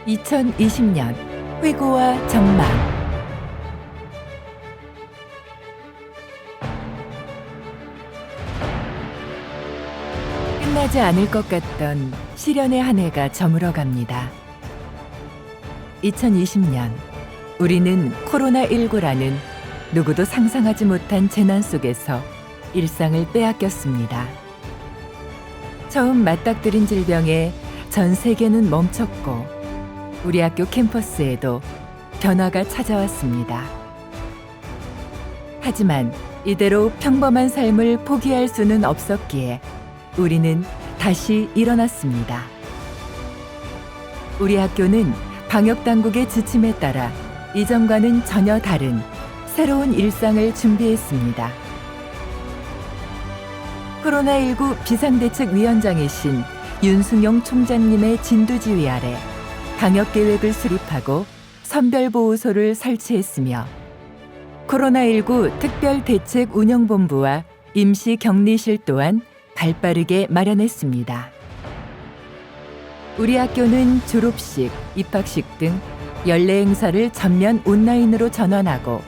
2020년 회고와 전망. 끝나지 않을 것 같던 시련의 한 해가 저물어갑니다. 2020년 우리는 코로나19라는 누구도 상상하지 못한 재난 속에서 일상을 빼앗겼습니다. 처음 맞닥뜨린 질병에 전 세계는 멈췄고 우리 학교 캠퍼스에도 변화가 찾아왔습니다. 하지만 이대로 평범한 삶을 포기할 수는 없었기에 우리는 다시 일어났습니다. 우리 학교는 방역당국의 지침에 따라 이전과는 전혀 다른 새로운 일상을 준비했습니다. 코로나19 비상대책위원장이신 윤승용 총장님의 진두지휘 아래 방역계획을 수립하고 선별보호소를 설치했으며 코로나19 특별대책운영본부와 임시격리실 또한 발빠르게 마련했습니다. 우리 학교는 졸업식, 입학식 등 연례 행사를 전면 온라인으로 전환하고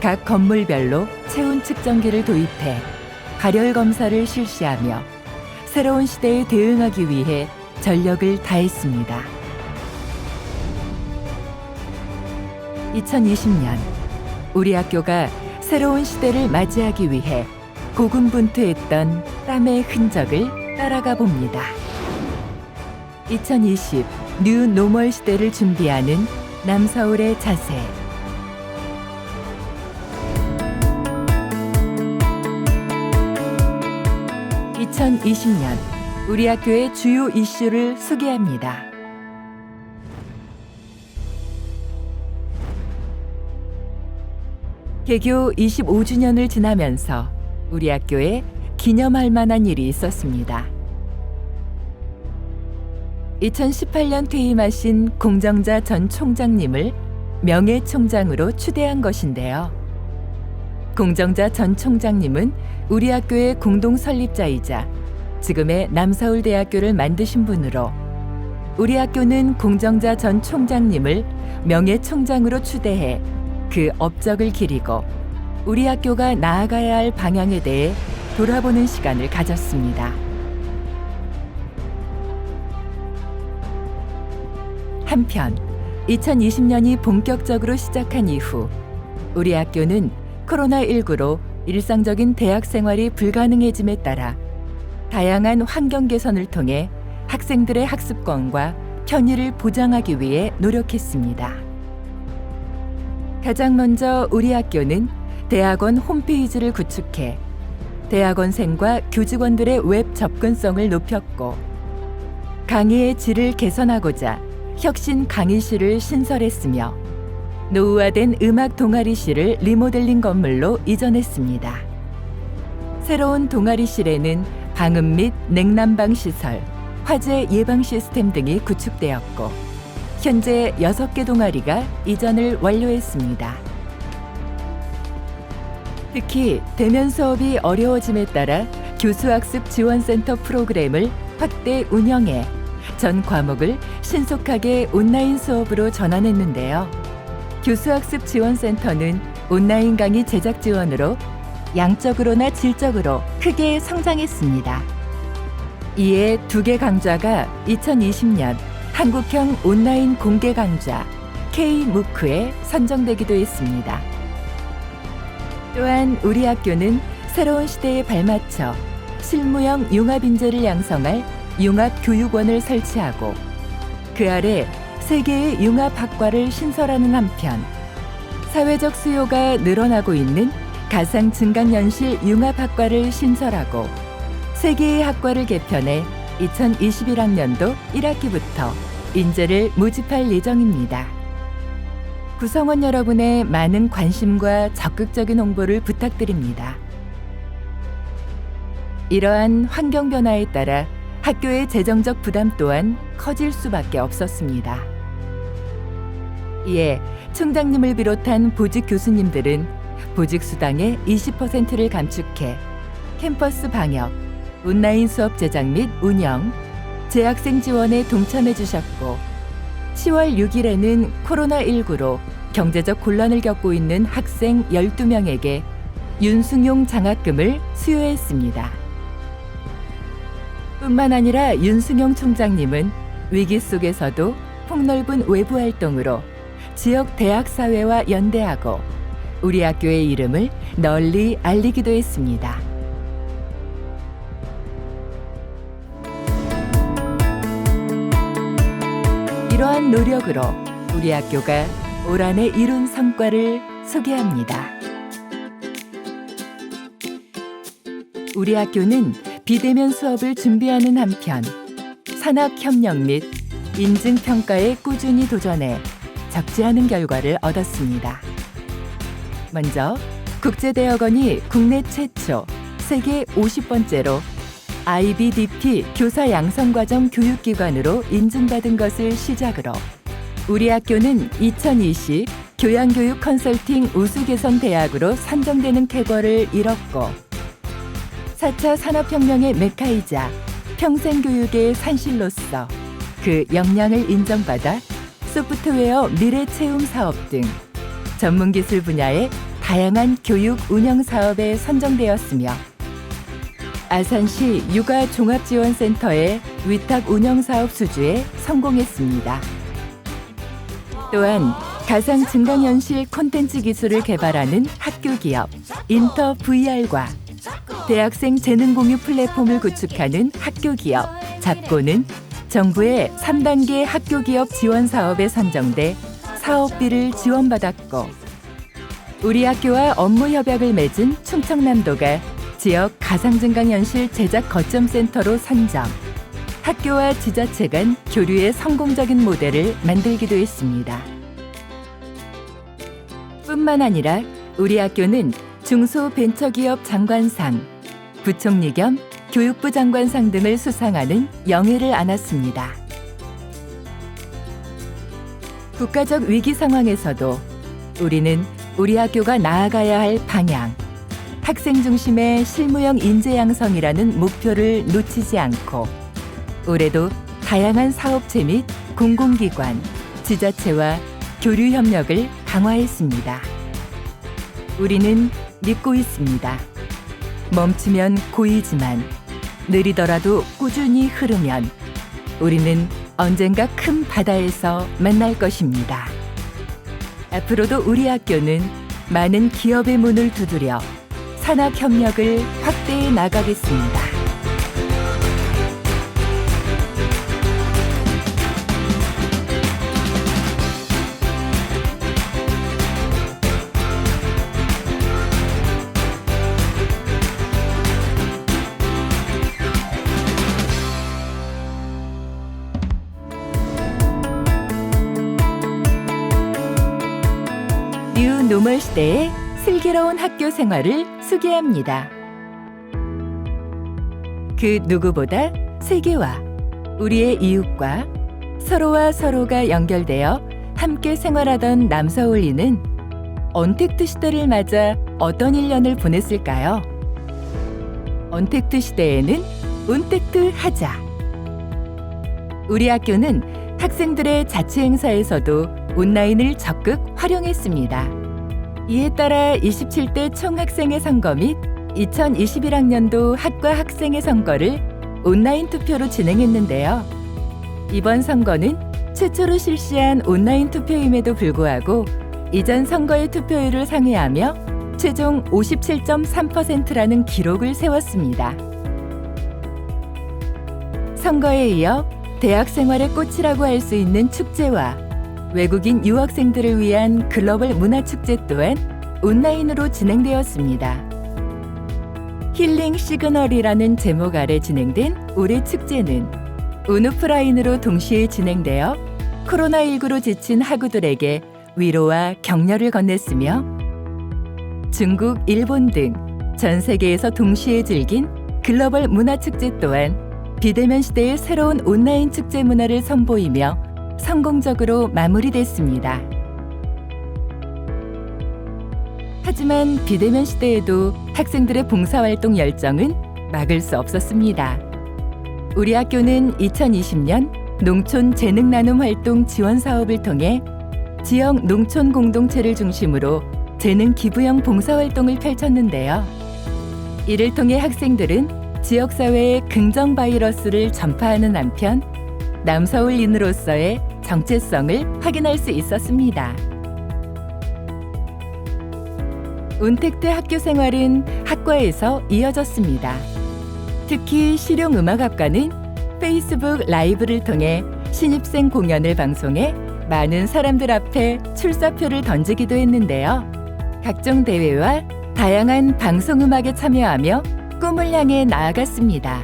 각 건물별로 체온 측정기를 도입해 발열 검사를 실시하며 새로운 시대에 대응하기 위해 전력을 다했습니다. 2020년 우리 학교가 새로운 시대를 맞이하기 위해 고군분투했던 땀의 흔적을 따라가 봅니다. 2020 뉴 노멀 시대를 준비하는 남서울의 자세. (2020년) 우리 학교의 주요 이슈를 소개합니다. 개교 25주년을 지나면서 우리 학교에 기념할 만한 일이 있었습니다. 2018년 퇴임하신 공정자 전 총장님을 명예총장으로 추대한 것인데요. 공정자 전 총장님은 우리 학교의 공동 설립자이자 지금의 남서울대학교를 만드신 분으로 우리 학교는 공정자 전 총장님을 명예총장으로 추대해 그 업적을 기리고 우리 학교가 나아가야 할 방향에 대해 돌아보는 시간을 가졌습니다. 한편 2020년이 본격적으로 시작한 이후 우리 학교는 코로나19로 일상적인 대학 생활이 불가능해짐에 따라 다양한 환경 개선을 통해 학생들의 학습권과 편의를 보장하기 위해 노력했습니다. 가장 먼저 우리 학교는 대학원 홈페이지를 구축해 대학원생과 교직원들의 웹 접근성을 높였고 강의의 질을 개선하고자 혁신 강의실을 신설했으며 노후화된 음악 동아리실을 리모델링 건물로 이전했습니다. 새로운 동아리실에는 방음 및 냉난방 시설, 화재 예방 시스템 등이 구축되었고 현재 6개 동아리가 이전을 완료했습니다. 특히 대면 수업이 어려워짐에 따라 교수학습 지원센터 프로그램을 확대 운영해 전 과목을 신속하게 온라인 수업으로 전환했는데요. 교수학습 지원센터는 온라인 강의 제작 지원으로 양적으로나 질적으로 크게 성장했습니다. 이에 2개 강좌가 2020년 한국형 온라인 공개 강좌 K-MOOC에 선정되기도 했습니다. 또한 우리 학교는 새로운 시대에 발맞춰 실무형 융합인재를 양성할 융합교육원을 설치하고 그 아래 3개의 융합학과를 신설하는 한편 사회적 수요가 늘어나고 있는 가상증강현실 융합학과를 신설하고 3개의 학과를 개편해 2021학년도 1학기부터 인재를 모집할 예정입니다. 구성원 여러분의 많은 관심과 적극적인 홍보를 부탁드립니다. 이러한 환경 변화에 따라 학교의 재정적 부담 또한 커질 수밖에 없었습니다. 이에 총장님을 비롯한 보직 교수님들은 보직 수당의 20%를 감축해 캠퍼스 방역, 온라인 수업 제작 및 운영, 재학생 지원에 동참해 주셨고 10월 6일에는 코로나19로 경제적 곤란을 겪고 있는 학생 12명에게 윤승용 장학금을 수여했습니다. 뿐만 아니라 윤승용 총장님은 위기 속에서도 폭넓은 외부 활동으로 지역 대학 사회와 연대하고 우리 학교의 이름을 널리 알리기도 했습니다. 이러한 노력으로 우리 학교가 올 한 해 이룬 성과를 소개합니다. 우리 학교는 비대면 수업을 준비하는 한편 산학협력 및 인증평가에 꾸준히 도전해 적지 않은 결과를 얻었습니다. 먼저 국제대학원이 국내 최초 세계 50번째로 IBDP 교사 양성과정 교육기관으로 인증받은 것을 시작으로 우리 학교는 2020 교양교육 컨설팅 우수개선 대학으로 선정되는 쾌거를 이뤘고 4차 산업혁명의 메카이자 평생교육의 산실로서 그 역량을 인정받아 소프트웨어 미래체험 사업 등 전문기술 분야의 다양한 교육 운영 사업에 선정되었으며 아산시 육아종합지원센터의 위탁 운영사업 수주에 성공했습니다. 또한 가상 증강현실 콘텐츠 기술을 개발하는 학교 기업 인터 VR과 대학생 재능 공유 플랫폼을 구축하는 학교 기업 잡고는 정부의 3단계 학교 기업 지원 사업에 선정돼 사업비를 지원받았고 우리 학교와 업무 협약을 맺은 충청남도가 지역 가상증강현실 제작 거점센터로 선정, 학교와 지자체 간 교류의 성공적인 모델을 만들기도 했습니다. 뿐만 아니라 우리 학교는 중소벤처기업 장관상, 부총리 겸 교육부 장관상 등을 수상하는 영예를 안았습니다. 국가적 위기 상황에서도 우리는 우리 학교가 나아가야 할 방향, 학생 중심의 실무형 인재 양성이라는 목표를 놓치지 않고 올해도 다양한 사업체 및 공공기관, 지자체와 교류 협력을 강화했습니다. 우리는 믿고 있습니다. 멈추면 고이지만 느리더라도 꾸준히 흐르면 우리는 언젠가 큰 바다에서 만날 것입니다. 앞으로도 우리 학교는 많은 기업의 문을 두드려 산학협력을 확대해 나가겠습니다. 뉴 노멀 시대의 슬기로운 학교 생활을 소개합니다. 그 누구보다 세계와 우리의 이웃과 서로와 서로가 연결되어 함께 생활하던 남서울리는 언택트 시대를 맞아 어떤 1년을 보냈을까요? 언택트 시대에는 온택트 하자. 우리 학교는 학생들의 자치 행사에서도 온라인을 적극 활용했습니다. 이에 따라 27대 총학생회 선거 및 2021학년도 학과 학생회 선거를 온라인 투표로 진행했는데요. 이번 선거는 최초로 실시한 온라인 투표임에도 불구하고 이전 선거의 투표율을 상회하며 최종 57.3%라는 기록을 세웠습니다. 선거에 이어 대학 생활의 꽃이라고 할 수 있는 축제와 외국인 유학생들을 위한 글로벌 문화축제 또한 온라인으로 진행되었습니다. 힐링 시그널이라는 제목 아래 진행된 올해 축제는 온오프라인으로 동시에 진행되어 코로나19로 지친 학우들에게 위로와 격려를 건넸으며 중국, 일본 등 전 세계에서 동시에 즐긴 글로벌 문화축제 또한 비대면 시대의 새로운 온라인 축제 문화를 선보이며 성공적으로 마무리됐습니다. 하지만 비대면 시대에도 학생들의 봉사활동 열정은 막을 수 없었습니다. 우리 학교는 2020년 농촌 재능 나눔 활동 지원 사업을 통해 지역 농촌 공동체를 중심으로 재능 기부형 봉사활동을 펼쳤는데요. 이를 통해 학생들은 지역사회의 긍정 바이러스를 전파하는 한편 남서울인으로서의 정체성을 확인할 수 있었습니다. 운택트 학교 생활은 학과에서 이어졌습니다. 특히 실용음악학과는 페이스북 라이브를 통해 신입생 공연을 방송해 많은 사람들 앞에 출사표를 던지기도 했는데요. 각종 대회와 다양한 방송음악에 참여하며 꿈을 향해 나아갔습니다.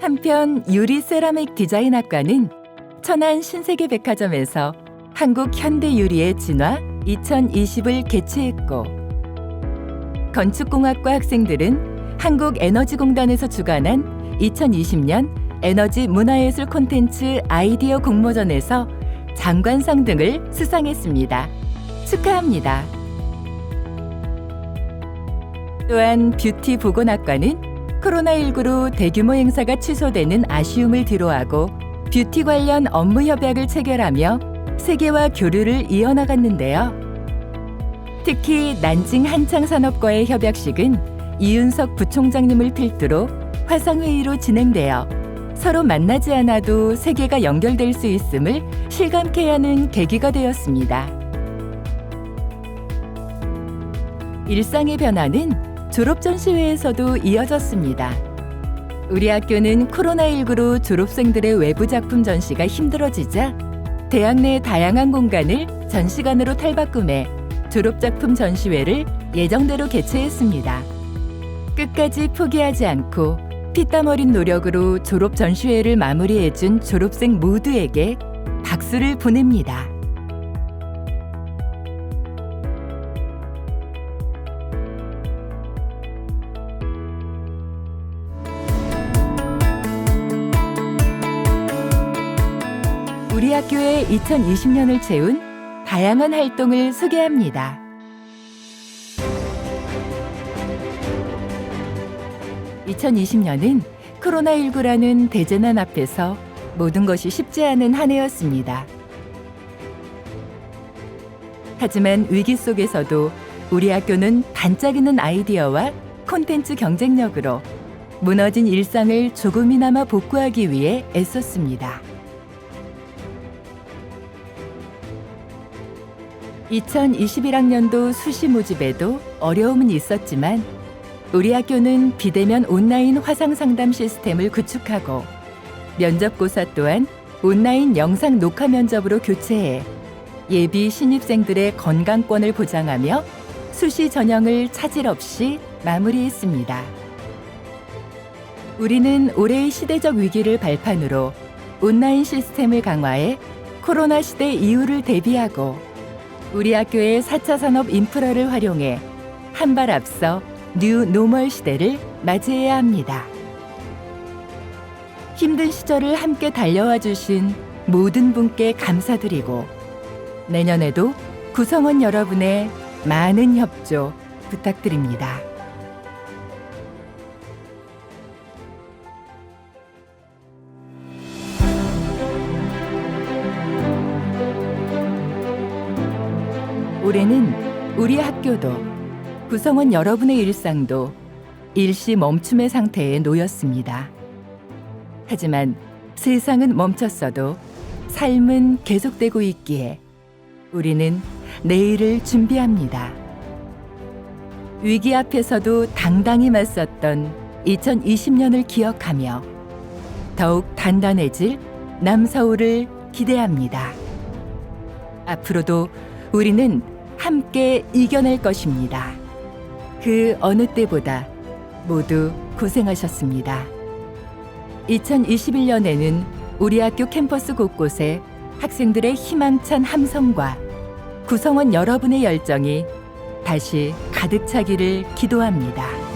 한편 유리 세라믹 디자인학과는 천안 신세계백화점에서 한국 현대 유리의 진화 2020을 개최했고, 건축공학과 학생들은 한국에너지공단에서 주관한 2020년 에너지 문화예술 콘텐츠 아이디어 공모전에서 장관상 등을 수상했습니다. 축하합니다. 또한 뷰티 보건학과는 코로나19로 대규모 행사가 취소되는 아쉬움을 뒤로하고 뷰티 관련 업무 협약을 체결하며 세계와 교류를 이어나갔는데요. 특히 난징 한창산업과의 협약식은 이윤석 부총장님을 필두로 화상회의로 진행되어 서로 만나지 않아도 세계가 연결될 수 있음을 실감케 하는 계기가 되었습니다. 일상의 변화는 졸업 전시회에서도 이어졌습니다. 우리 학교는 코로나19로 졸업생들의 외부 작품 전시가 힘들어지자 대학 내 다양한 공간을 전시관으로 탈바꿈해 졸업작품 전시회를 예정대로 개최했습니다. 끝까지 포기하지 않고 피땀 어린 노력으로 졸업 전시회를 마무리해준 졸업생 모두에게 박수를 보냅니다. 우리 학교의 2020년을 채운 다양한 활동을 소개합니다. 2020년은 코로나19라는 대재난 앞에서 모든 것이 쉽지 않은 한 해였습니다. 하지만 위기 속에서도 우리 학교는 반짝이는 아이디어와 콘텐츠 경쟁력으로 무너진 일상을 조금이나마 복구하기 위해 애썼습니다. 2021학년도 수시 모집에도 어려움은 있었지만 우리 학교는 비대면 온라인 화상 상담 시스템을 구축하고 면접고사 또한 온라인 영상 녹화 면접으로 교체해 예비 신입생들의 건강권을 보장하며 수시 전형을 차질 없이 마무리했습니다. 우리는 올해의 시대적 위기를 발판으로 온라인 시스템을 강화해 코로나 시대 이후를 대비하고 우리 학교의 4차 산업 인프라를 활용해 한 발 앞서 뉴 노멀 시대를 맞이해야 합니다. 힘든 시절을 함께 달려와 주신 모든 분께 감사드리고 내년에도 구성원 여러분의 많은 협조 부탁드립니다. 올해는 우리 학교도 구성원 여러분의 일상도 일시 멈춤의 상태에 놓였습니다. 하지만 세상은 멈췄어도 삶은 계속되고 있기에 우리는 내일을 준비합니다. 위기 앞에서도 당당히 맞섰던 2020년을 기억하며 더욱 단단해질 남서울을 기대합니다. 앞으로도 우리는 함께 이겨낼 것입니다. 그 어느 때보다 모두 고생하셨습니다. 2021년에는 우리 학교 캠퍼스 곳곳에 학생들의 희망찬 함성과 구성원 여러분의 열정이 다시 가득 차기를 기도합니다.